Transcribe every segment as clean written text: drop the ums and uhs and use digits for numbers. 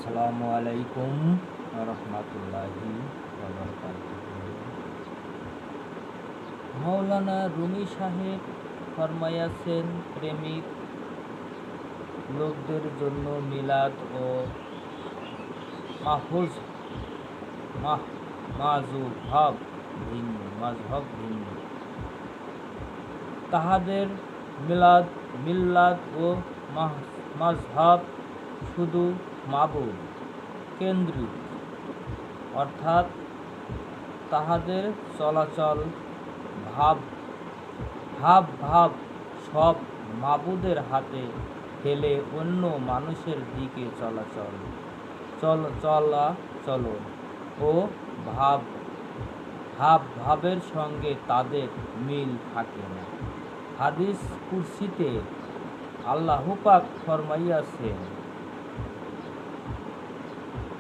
আসসালামু আলাইকুম রহমতুল্লাহি মাওলানা রুমি সাহেব ফরমাইয়াছেন, প্রেমিক লোকদের জন্য মিলাদ ও মাযহাব ভিন্ন। তাহাদের মিল্লাত ও মাযহাব শুধু মাবুদ কেন্দ্রিক, অর্থাৎ তাহাদের চলাচল ভাব সব মাবুদের হাতে ফেলে অন্য মানুষের দিকে চলাচল ও ভাবের সঙ্গে তাদের মিল থাকে না। হাদিস কুরসিতে আল্লাহ পাক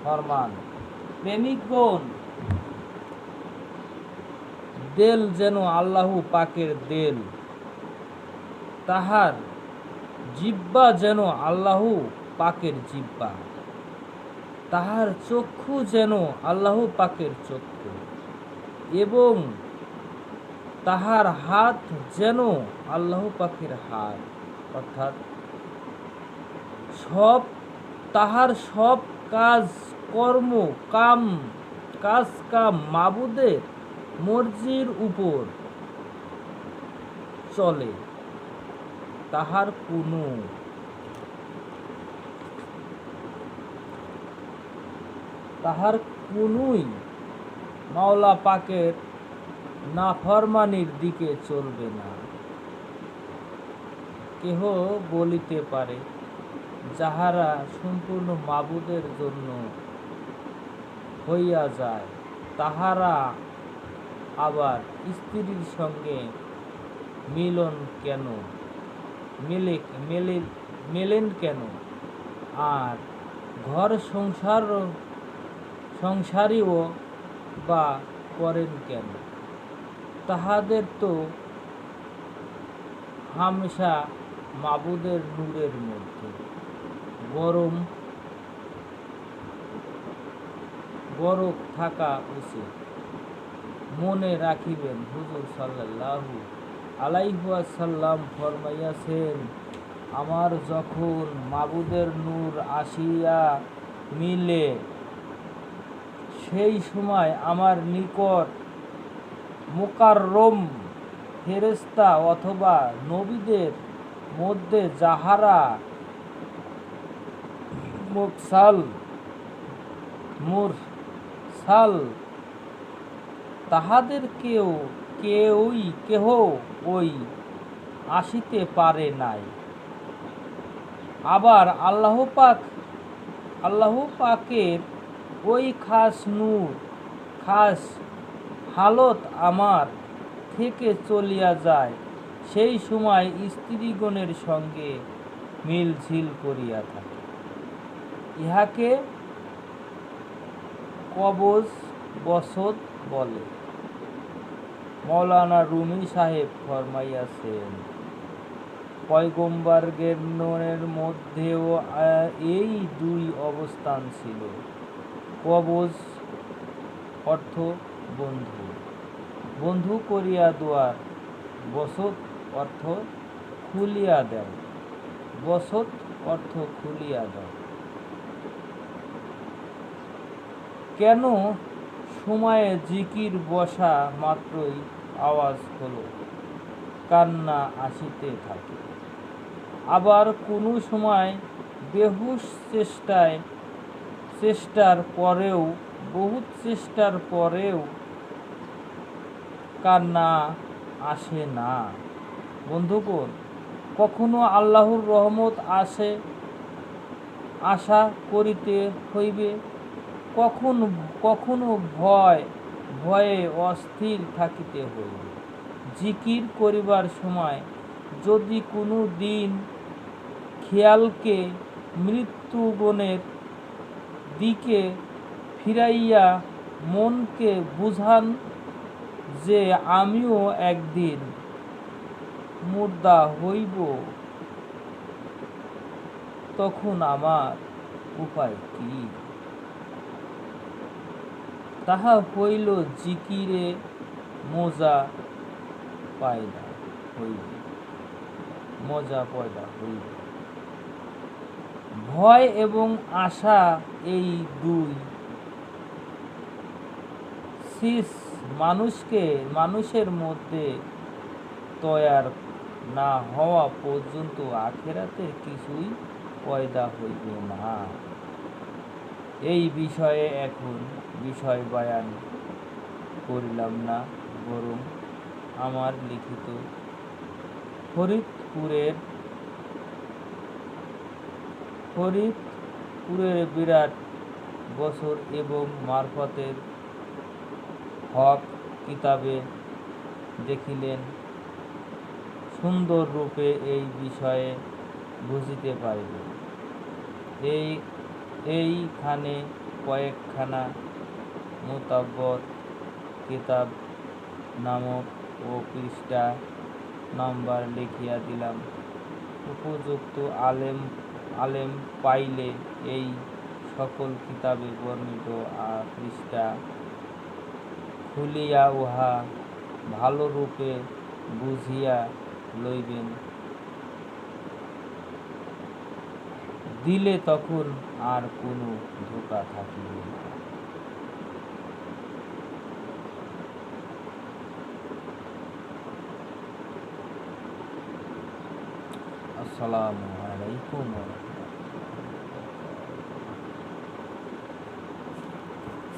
ফরমান, প্রেমিকগণ, দেল যেন আল্লাহ পাকের দেল, তাহার জিহ্বা যেন আল্লাহ পাকের জিহ্বা, তাহার চক্ষু যেন আল্লাহ পাকের চক্ষু, এবং তাহার হাত যেন আল্লাহ পাকের হাত, অর্থাৎ তাহার সব কাজ কাম মাবুদের মর্জির উপর চলে। তাহার কোনই মাওলা পাকের নাফরমানির দিকে চলবে না। কেহ বলিতে পারে, যাহারা সম্পূর্ণ মাবুদের জন্য হইয়া যায়, তাহারা আবার স্ত্রীর সঙ্গে মেলেন কেন, আর ঘর সংসারীও বা করেন কেন? তাহাদের তো হামেশা মাবুদের নূরের মধ্যে গরক থাকা উচিত। মনে রাখিবেন, হুজুর সাল্লাল্লাহু আলাইহি ওয়াসাল্লাম ফরমাইয়াছেন, আমার যখন মাবুদের নূর আসিয়া মিলে, সেই সময় আমার নিকট মুকাররম ফেরেশতা অথবা নবীদের মধ্যে যাহারা মুরসাল, তাহাদের কেহ ওই আসিতে পারে নাই। আবার আল্লাহ পাকের ওই খাস নূর, খাস হালত আমার থেকে চলিয়া যায়, সেই সময় স্ত্রীগণের সঙ্গে মিলঝিল করিয়া থাকে। ইহাকে কবজ বসত বলে। মাওলানা রুমি সাহেব ফরমাইয়াছেন, পয়গম্বরগণের মধ্যেও এই দুই অবস্থান ছিল। কবজ অর্থ বন্ধু করিয়া দেওয়ার, বসত অর্থ খুলিয়া দাও। কেন সময়ে জিকির বসা মাত্রই আওয়াজ হলো, কান্না আসিতে থাকে। আবার কোনো সময় বেহুশ বহুত চেষ্টার পরেও কান্না আসে না। বন্ধুগণ, কখনো আল্লাহর রহমত আশা করিতে হইবে, কখনো ভয়ে অস্থির থাকিতে হইবে। জিকির করিবার সময় যদি কোনো দিন খেয়ালকে মৃত্যুগণের দিকে ফিরাইয়া মনকে বুঝান যে আমিও একদিন মুর্দা হইব, তখন আমার উপায় কি? তাহা হইল জিকিরে মজা পয়দা হইবে, মজা পয়দা হইবে। ভয় এবং আশা এই দুই শীষ মানুষের মধ্যে তৈয়ার না হওয়া পর্যন্ত আখিরাতের কিছুই পয়দা হইবে না। এই বিষয়ে এখন বিষয় বয়ান করিলাম না, বরং আমার লিখিত ফরিদপুরের বিরাট বছর এবং মারফতের হক কিতাবে দেখিলেন সুন্দর রূপে এই বিষয়ে বুঝিতে পারিবে। এইখানে কয়েকখানা মোতাব্বর কিতাব নামক ও পৃষ্ঠা নাম্বার লিখিয়া দিলাম। উপযুক্ত আলেম পাইলে এই সকল কিতাবে বর্ণিত পৃষ্ঠা খুলিয়া উহা ভালোরূপে বুঝিয়া লইবেন, দিলে তখন আর কোনো ধোঁকা থাকিবে না। আসসালামু আলাইকুম।